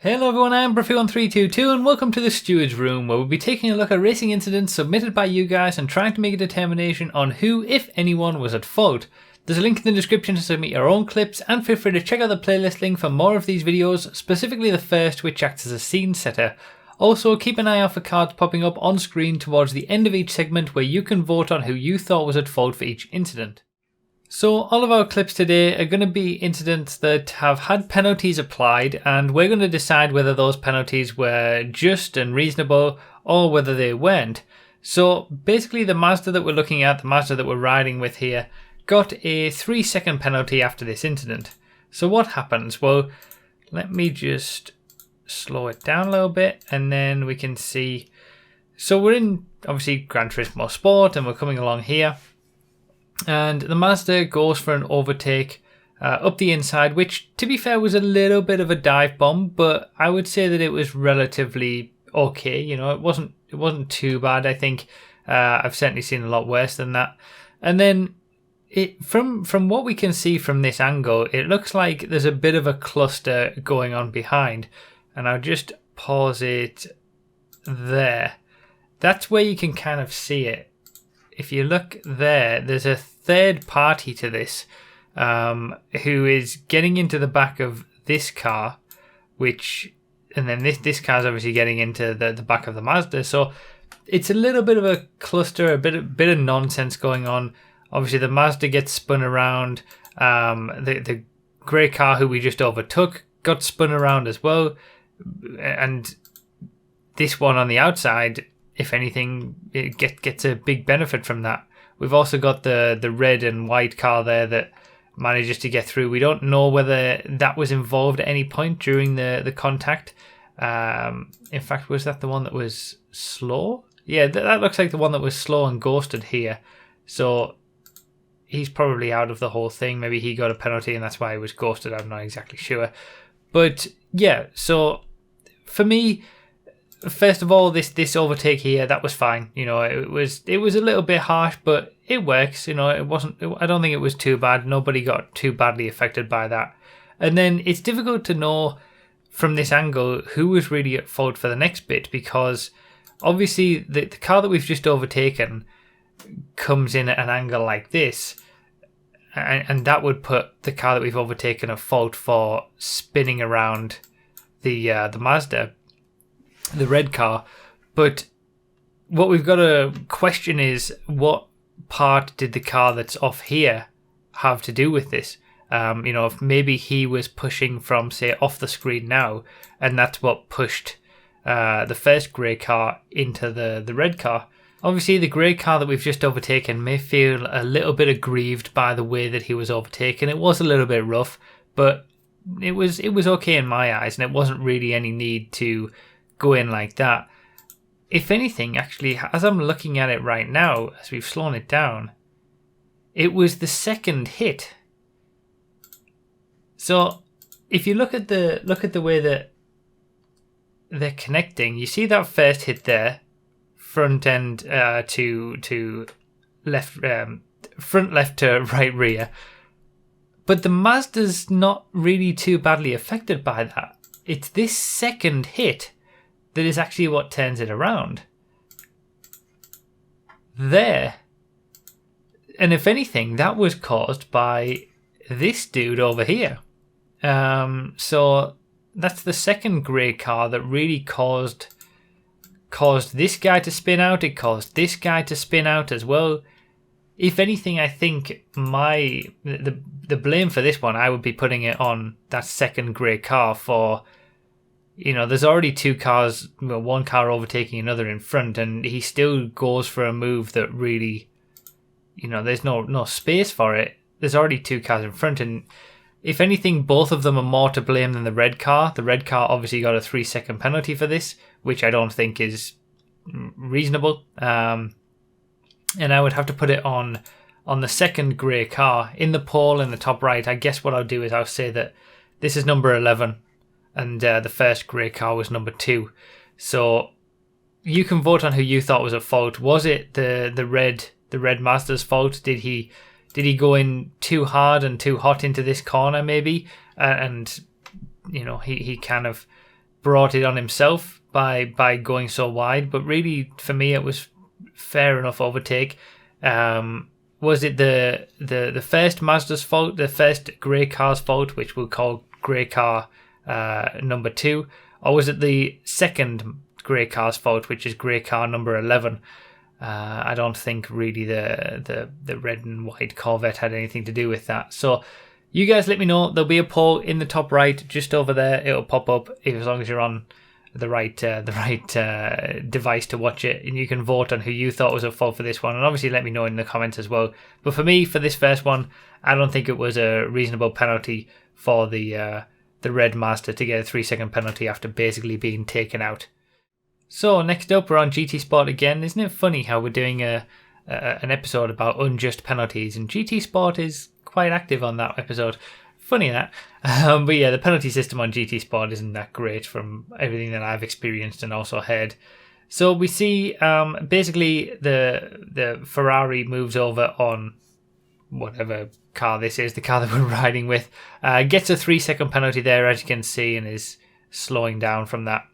Hello everyone, I'm Bruffy1322 and welcome to the Stewards room, where we'll be taking a look at racing incidents submitted by you guys and trying to make a determination on who, if anyone, was at fault. There's a link in the description to submit your own clips, and feel free to check out the playlist link for more of these videos, specifically the first, which acts as a scene setter. Also, keep an eye out for cards popping up on screen towards the end of each segment where you can vote on who you thought was at fault for each incident. So all of our clips today are going to be incidents that have had penalties applied, and we're going to decide whether those penalties were just and reasonable or whether they weren't. So basically the Mazda that we're looking at, the Mazda that we're riding with here, got a 3-second penalty after this incident. So what happens? Well, let me just slow it down a little bit and then we can see. So we're in obviously Gran Turismo Sport and we're coming along here. And the Mazda goes for an overtake up the inside, which, to be fair, was a little bit of a dive bomb, but I would say that it was relatively okay. You know, it wasn't too bad. I think I've certainly seen a lot worse than that. And then from what we can see from this angle, it looks like there's a bit of a cluster going on behind. And I'll just pause it there. That's where you can kind of see it. If you look there, there's a third party to this who is getting into the back of this car, and then this car's obviously getting into the back of the Mazda. So it's a little bit of a cluster, a bit of nonsense going on. Obviously, the Mazda gets spun around. The grey car who we just overtook got spun around as well, and this one on the outside, if anything, it gets a big benefit from that. We've also got the red and white car there that manages to get through. We don't know whether that was involved at any point during the contact. In fact, was that the one that was slow? Yeah, that looks like the one that was slow and ghosted here. So he's probably out of the whole thing. Maybe he got a penalty and that's why he was ghosted. I'm not exactly sure. But yeah, so for me, first of all, this overtake here, that was fine. You know, it was a little bit harsh, but it works. You know, I don't think it was too bad. Nobody got too badly affected by that. And then it's difficult to know from this angle who was really at fault for the next bit, because obviously the car that we've just overtaken comes in at an angle like this, and that would put the car that we've overtaken at fault for spinning around the Mazda, the red car. But what we've got to question is, what part did the car that's off here have to do with this? You know, if maybe he was pushing from, say, off the screen now, and that's what pushed the first grey car into the red car. Obviously, the grey car that we've just overtaken may feel a little bit aggrieved by the way that he was overtaken. It was a little bit rough, but it was okay in my eyes, and it wasn't really any need to go in like that. If anything, actually, as I'm looking at it right now, as we've slowed it down, it was the second hit. So if you look at the way that they're connecting, you see that first hit there, front end to left, front left to right rear, but the Mazda's not really too badly affected by that. It's this second hit that is actually what turns it around. There. And if anything, that was caused by this dude over here. So that's the second grey car that really caused this guy to spin out. It caused this guy to spin out as well. If anything, I think the blame for this one, I would be putting it on that second grey car for, you know, there's already two cars, well, one car overtaking another in front, and he still goes for a move that really, you know, there's no space for it. There's already two cars in front, and if anything, both of them are more to blame than the red car. The red car obviously got a 3-second penalty for this, which I don't think is reasonable. And I would have to put it on the second grey car. In the poll in the top right, I guess what I'll do is I'll say that this is number 11. And the first grey car was number 2. So you can vote on who you thought was at fault. Was it the red Mazda's fault? Did he go in too hard and too hot into this corner maybe? And you know, he kind of brought it on himself by going so wide, but really for me it was fair enough overtake. Was it the first Mazda's fault, the first grey car's fault, which we'll call grey car number 2, or was it the second grey car's fault, which is grey car number 11? I don't think really the red and white Corvette had anything to do with that. So you guys let me know. There'll be a poll in the top right, just over there. It'll pop up as long as you're on the right device to watch it, and you can vote on who you thought was at fault for this one, and obviously let me know in the comments as well. But for me, for this first one, I don't think it was a reasonable penalty for the red Mazda to get a 3-second penalty after basically being taken out. So next up, we're on GT Sport again. Isn't it funny how we're doing an episode about unjust penalties, and GT Sport is quite active on that episode. Funny that. But yeah, the penalty system on GT Sport isn't that great from everything that I've experienced and also heard. So we see basically the Ferrari moves over on whatever car this is, the car that we're riding with, gets a 3-second penalty there, as you can see, and is slowing down from that.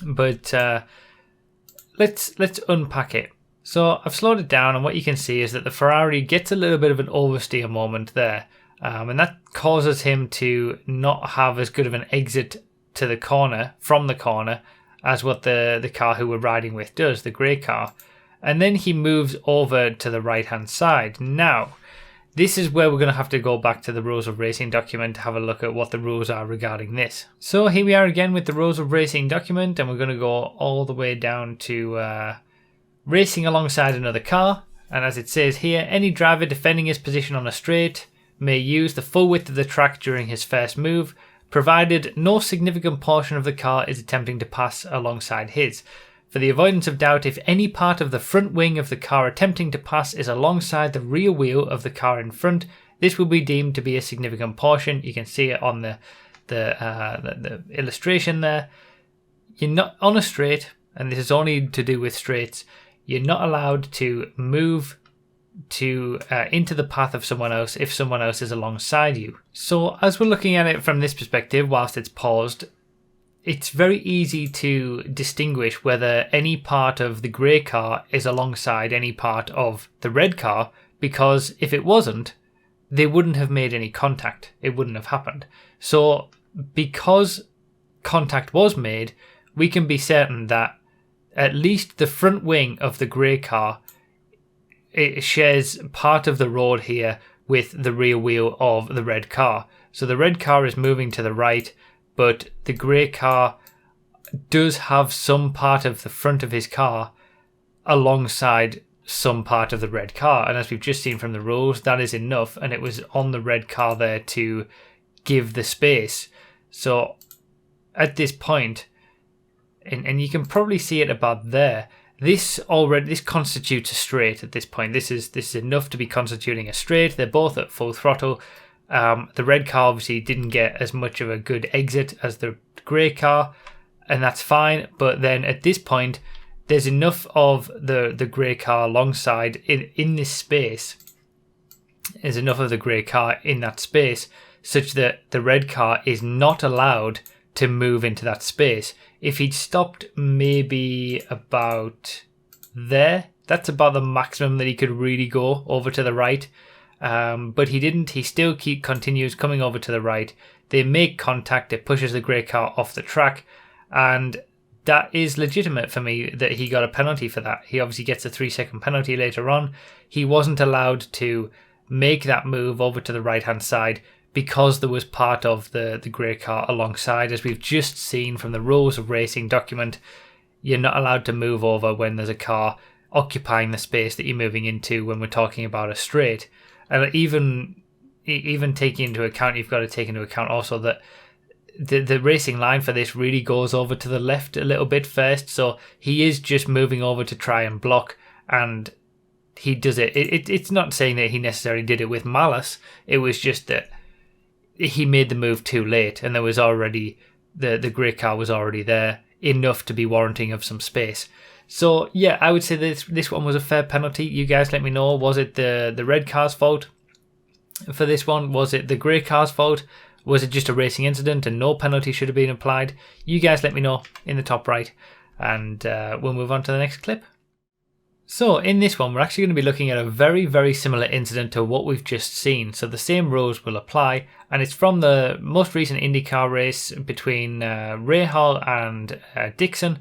But let's unpack it. So I've slowed it down, and what you can see is that the Ferrari gets a little bit of an oversteer moment there, and that causes him to not have as good of an exit to the corner, from the corner, as what the car who we're riding with does, the grey car. And then he moves over to the right hand side. Now, this is where we're going to have to go back to the Rules of Racing document to have a look at what the rules are regarding this. So here we are again with the Rules of Racing document, and we're going to go all the way down to racing alongside another car. And as it says here, any driver defending his position on a straight may use the full width of the track during his first move, provided no significant portion of the car is attempting to pass alongside his. For the avoidance of doubt, if any part of the front wing of the car attempting to pass is alongside the rear wheel of the car in front, this will be deemed to be a significant portion. You can see it on the illustration there. You're not on a straight, and this is only to do with straights. You're not allowed to move to into the path of someone else if someone else is alongside you. So as we're looking at it from this perspective, whilst it's paused, it's very easy to distinguish whether any part of the grey car is alongside any part of the red car, because if it wasn't, they wouldn't have made any contact. It wouldn't have happened. So because contact was made, we can be certain that at least the front wing of the grey car, it shares part of the road here with the rear wheel of the red car. So the red car is moving to the right, but the grey car does have some part of the front of his car alongside some part of the red car. And as we've just seen from the rules, that is enough, and it was on the red car there to give the space. So at this point, and you can probably see it about there, this constitutes a straight at this point. This is enough to be constituting a straight. They're both at full throttle. The red car obviously didn't get as much of a good exit as the grey car, and that's fine. But then at this point, there's enough of the grey car alongside in this space. There's enough of the grey car in that space such that the red car is not allowed to move into that space. If he'd stopped maybe about there, that's about the maximum that he could really go over to the right. But he didn't. He still continues coming over to the right. They make contact. It pushes the grey car off the track, and that is legitimate for me that he got a penalty for that. He obviously gets a 3-second penalty later on. He wasn't allowed to make that move over to the right hand side because there was part of the grey car alongside. As we've just seen from the Rules of Racing document, you're not allowed to move over when there's a car occupying the space that you're moving into when we're talking about a straight. And even taking into account, you've got to take into account also that the racing line for this really goes over to the left a little bit first. So he is just moving over to try and block, and he does it. It's not saying that he necessarily did it with malice. It was just that he made the move too late, and there was already the grey car was already there, enough to be warranting of some space. So yeah, I would say this one was a fair penalty. You guys let me know, was it the red car's fault for this one? Was it the grey car's fault? Was it just a racing incident and no penalty should have been applied? You guys let me know in the top right, and we'll move on to the next clip. So in this one, we're actually going to be looking at a very, very similar incident to what we've just seen. So the same rules will apply, and it's from the most recent IndyCar race between Rahal and Dixon.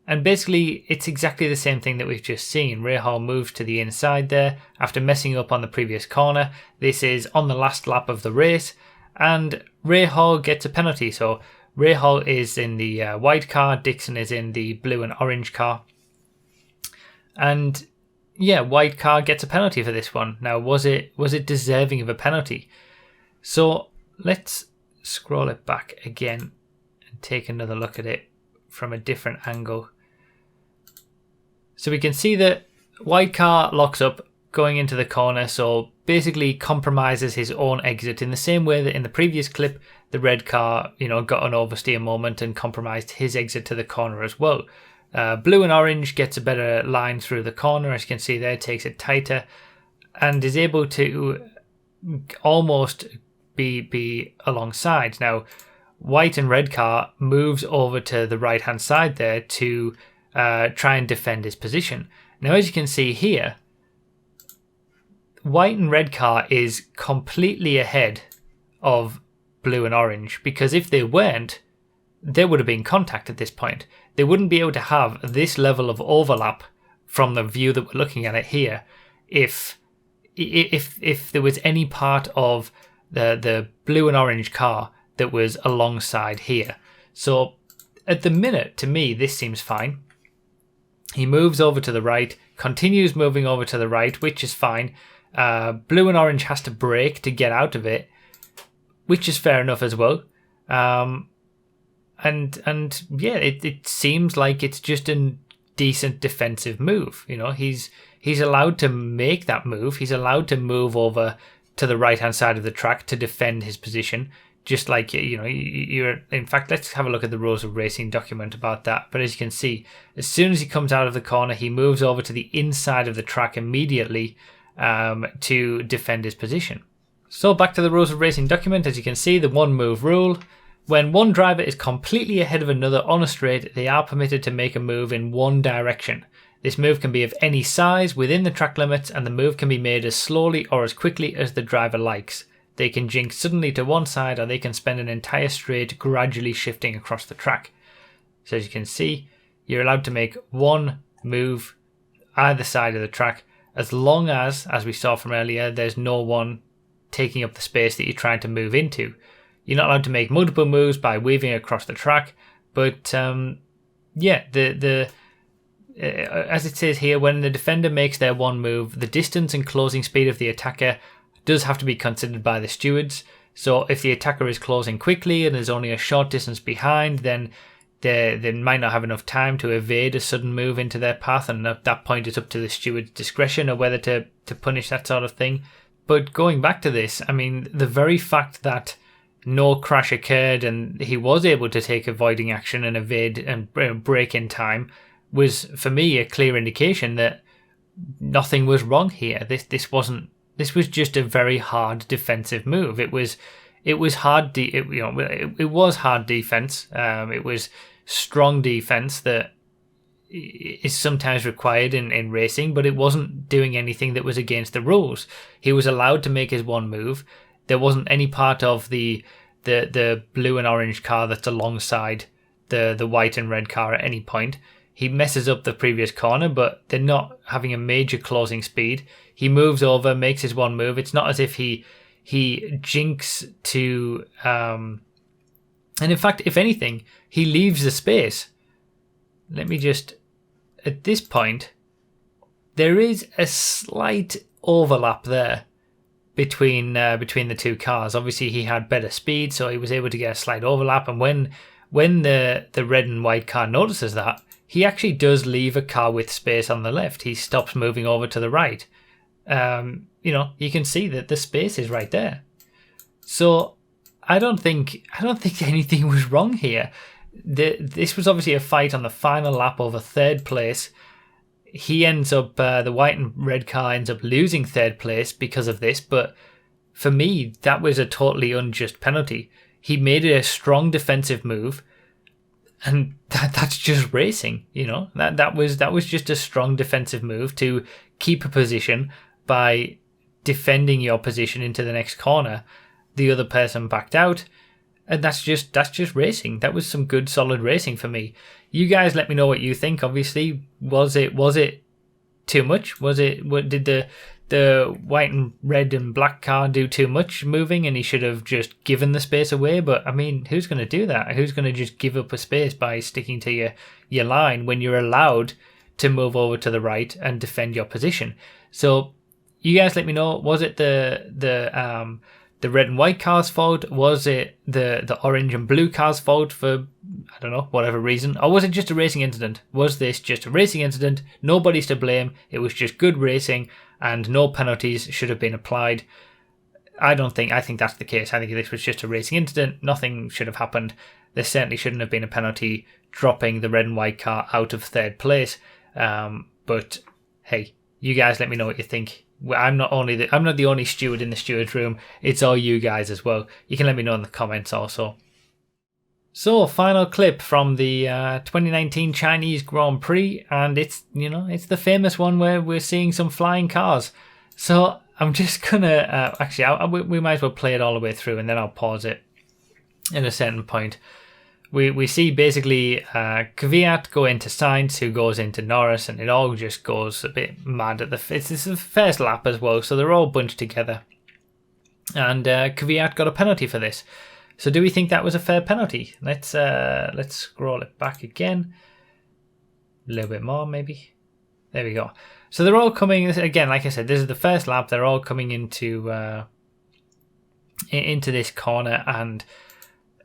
And basically, it's exactly the same thing that we've just seen. Rahal moves to the inside there after messing up on the previous corner. This is on the last lap of the race, and Rahal gets a penalty. So Rahal is in the white car, Dixon is in the blue and orange car. And yeah, white car gets a penalty for this one. Now, was it deserving of a penalty? So let's scroll it back again and take another look at it from a different angle. So we can see that white car locks up going into the corner, so basically compromises his own exit in the same way that in the previous clip, the red car, got an oversteer moment and compromised his exit to the corner as well. Blue and orange gets a better line through the corner, as you can see there, takes it tighter and is able to almost be alongside. Now, white and red car moves over to the right hand side there to try and defend his position. Now, as you can see here, white and red car is completely ahead of blue and orange, because if they weren't, there would have been contact at this point. They wouldn't be able to have this level of overlap from the view that we're looking at it here if there was any part of the blue and orange car that was alongside here. So at the minute, to me, this seems fine. He moves over to the right, continues moving over to the right, which is fine. Blue and orange has to brake to get out of it, which is fair enough as well. And yeah, it seems like it's just a decent defensive move. He's allowed to make that move. He's allowed to move over to the right hand side of the track to defend his position. Just like you're. In fact, let's have a look at the rules of racing document about that. But as you can see, as soon as he comes out of the corner, he moves over to the inside of the track immediately to defend his position. So back to the rules of racing document. As you can see, the one move rule. When one driver is completely ahead of another on a straight, they are permitted to make a move in one direction. This move can be of any size within the track limits, and the move can be made as slowly or as quickly as the driver likes. They can jinx suddenly to one side, or they can spend an entire straight gradually shifting across the track. So as you can see, you're allowed to make one move either side of the track, as long as we saw from earlier, there's no one taking up the space that you're trying to move into. You're not allowed to make multiple moves by weaving across the track, but yeah, as it says here, when the defender makes their one move, the distance and closing speed of the attacker does have to be considered by the stewards. So if the attacker is closing quickly and is only a short distance behind, then they might not have enough time to evade a sudden move into their path, and at that point it's up to the steward's discretion of whether to punish that sort of thing. But going back to this, I mean, the very fact that no crash occurred and he was able to take avoiding action and evade and brake in time was, for me, a clear indication that nothing was wrong here. This was just a very hard defensive move. It was hard. It was hard defense. It was strong defense that is sometimes required in racing, but it wasn't doing anything that was against the rules. He was allowed to make his one move. There wasn't any part of the blue and orange car that's alongside the white and red car at any point. He messes up the previous corner, but they're not having a major closing speed. He moves over, makes his one move. It's not as if he jinks to... and in fact, if anything, he leaves the space. Let me just... At this point, there is a slight overlap there between the two cars. Obviously, he had better speed, so he was able to get a slight overlap. And when the red and white car notices that, he actually does leave a car with space on the left. He stops moving over to the right. You can see that the space is right there. So I don't think anything was wrong here. This was obviously a fight on the final lap over third place. He ends up, the white and red car ends up losing third place because of this, but for me, that was a totally unjust penalty. He made a strong defensive move, and that's just racing, you know. That was just a strong defensive move to keep a position by defending your position into the next corner. The other person backed out, and that's just racing. That was some good solid racing for me. You guys let me know what you think. Obviously, was it too much? Did the white and red and black car do too much moving and he should have just given the space away? But I mean, who's going to do that? Who's going to just give up a space by sticking to your line when you're allowed to move over to the right and defend your position? So you guys let me know, was it the red and white car's fault? Was it the orange and blue car's fault for, I don't know, whatever reason? Or was it just a racing incident? Was this just a racing incident? Nobody's to blame. It was just good racing and no penalties should have been applied. I think that's the case. I think this was just a racing incident. Nothing should have happened. There certainly shouldn't have been a penalty dropping the red and white car out of third place. But hey, you guys let me know what you think. I'm not the only steward in the stewards room. It's all you guys as well. You can let me know in the comments also. So, final clip from the 2019 Chinese Grand Prix, and it's the famous one where we're seeing some flying cars. So I'm just gonna we might as well play it all the way through, and then I'll pause it at a certain point. We see basically Kvyat go into Sainz, who goes into Norris, and it all just goes a bit mad at it's the first lap as well, so they're all bunched together. And Kvyat got a penalty for this. So do we think that was a fair penalty? Let's scroll it back again. A little bit more, maybe. There we go. So they're all coming, again, like I said, this is the first lap. They're all coming into this corner, and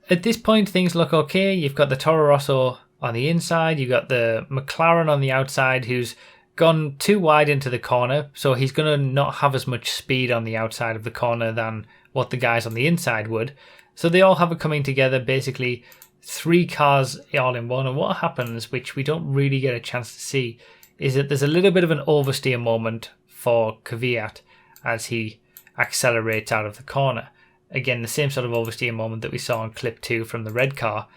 at this point, things look okay. You've got the Toro Rosso on the inside. You've got the McLaren on the outside, who's gone too wide into the corner. So he's going to not have as much speed on the outside of the corner than what the guys on the inside would. So they all have it coming together, basically 3 cars all in one. And what happens, which we don't really get a chance to see, is that there's a little bit of an oversteer moment for Kvyat as he accelerates out of the corner. Again, the same sort of oversteer moment that we saw in clip 2 from the red car.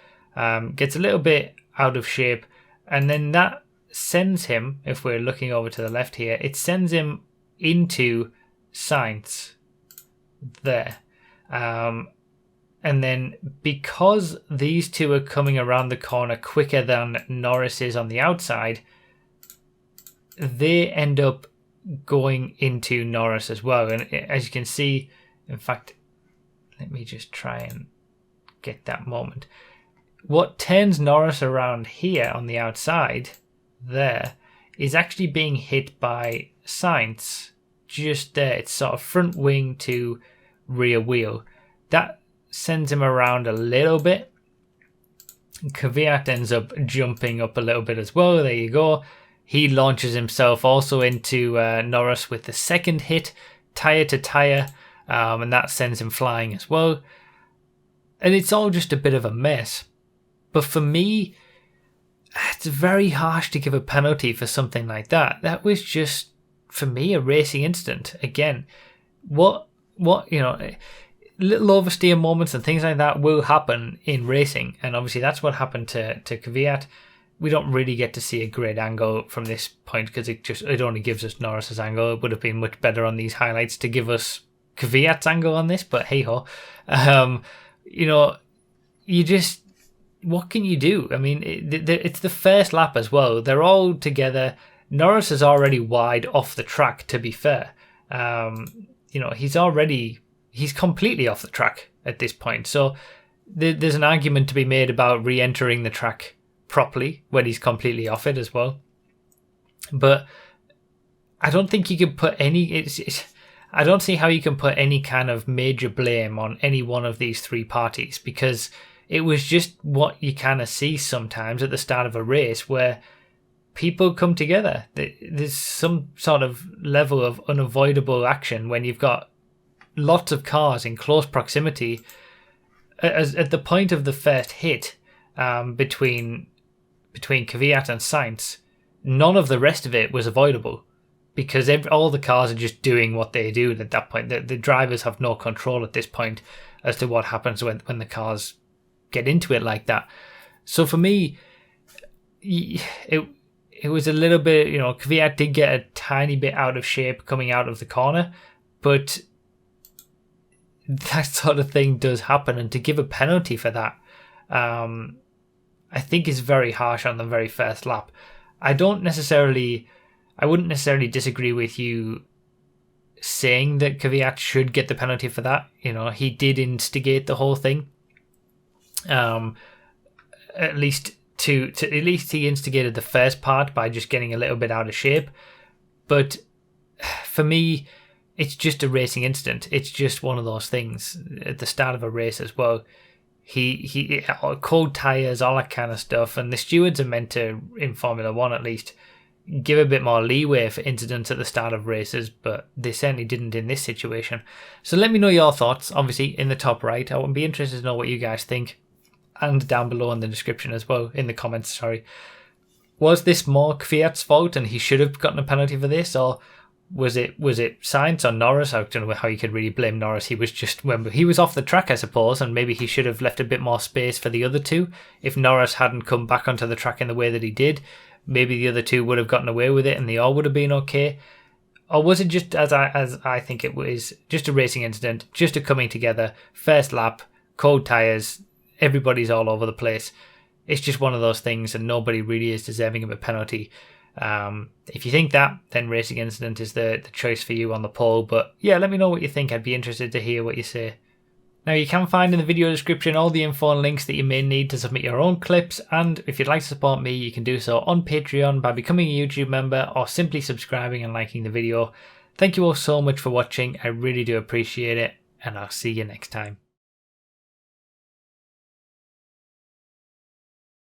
Gets a little bit out of shape, and then that sends him, if we're looking over to the left here, it sends him into Sainz there. And then because these two are coming around the corner quicker than Norris is on the outside, they end up going into Norris as well. And as you can see, in fact, let me just try and get that moment. What turns Norris around here on the outside there is actually being hit by Sainz just there. It's sort of front wing to rear wheel. That sends him around a little bit. Kvyat ends up jumping up a little bit as well. There you go. He launches himself also into Norris with the second hit, tyre to tyre. And that sends him flying as well. And it's all just a bit of a mess. But for me, it's very harsh to give a penalty for something like that. That was just, for me, a racing incident. Again, what little oversteer moments and things like that will happen in racing. And obviously that's what happened to Kvyat. We don't really get to see a great angle from this point because it only gives us Norris's angle. It would have been much better on these highlights to give us Kvyat's angle on this, but hey ho. What can you do? I mean, it's the first lap as well. They're all together. Norris is already wide off the track, to be fair. He's completely off the track at this point. So there's an argument to be made about re-entering the track properly when he's completely off it as well. But I don't think you can put I don't see how you can put any kind of major blame on any one of these 3 parties, because it was just what you kind of see sometimes at the start of a race where people come together. There's some sort of level of unavoidable action when you've got lots of cars in close proximity. At the point of the first hit between Kvyat and Sainz, none of the rest of it was avoidable. because all the cars are just doing what they do at that point. The drivers have no control at this point as to what happens when the cars get into it like that. So for me, it was a little bit, Kvyat did get a tiny bit out of shape coming out of the corner, but that sort of thing does happen, and to give a penalty for that, I think is very harsh on the very first lap. I wouldn't necessarily disagree with you saying that Kvyat should get the penalty for that. He did instigate the whole thing. At least he instigated the first part by just getting a little bit out of shape. But for me, it's just a racing incident. It's just one of those things at the start of a race as well. He cold tires, all that kind of stuff, and the stewards are meant to, in Formula One at least, give a bit more leeway for incidents at the start of races, but they certainly didn't in this situation. So let me know your thoughts, obviously, in the top right. I would be interested to know what you guys think, and down below in the description as well, in the comments, sorry. Was this more Kvyat's fault and he should have gotten a penalty for this, or was it Sainz or Norris? I don't know how you could really blame Norris. He was off the track, I suppose, and maybe he should have left a bit more space for the other two. If Norris hadn't come back onto the track in the way that he did, maybe the other two would have gotten away with it and they all would have been okay. Or was it just, as I think it was, just a racing incident, just a coming together, first lap, cold tyres, everybody's all over the place. It's just one of those things, and nobody really is deserving of a penalty. If you think that, then racing incident is the choice for you on the poll. But yeah, let me know what you think. I'd be interested to hear what you say. Now, you can find in the video description all the info and links that you may need to submit your own clips, and if you'd like to support me, you can do so on Patreon by becoming a YouTube member or simply subscribing and liking the video. Thank you all so much for watching. I really do appreciate it, and I'll see you next time.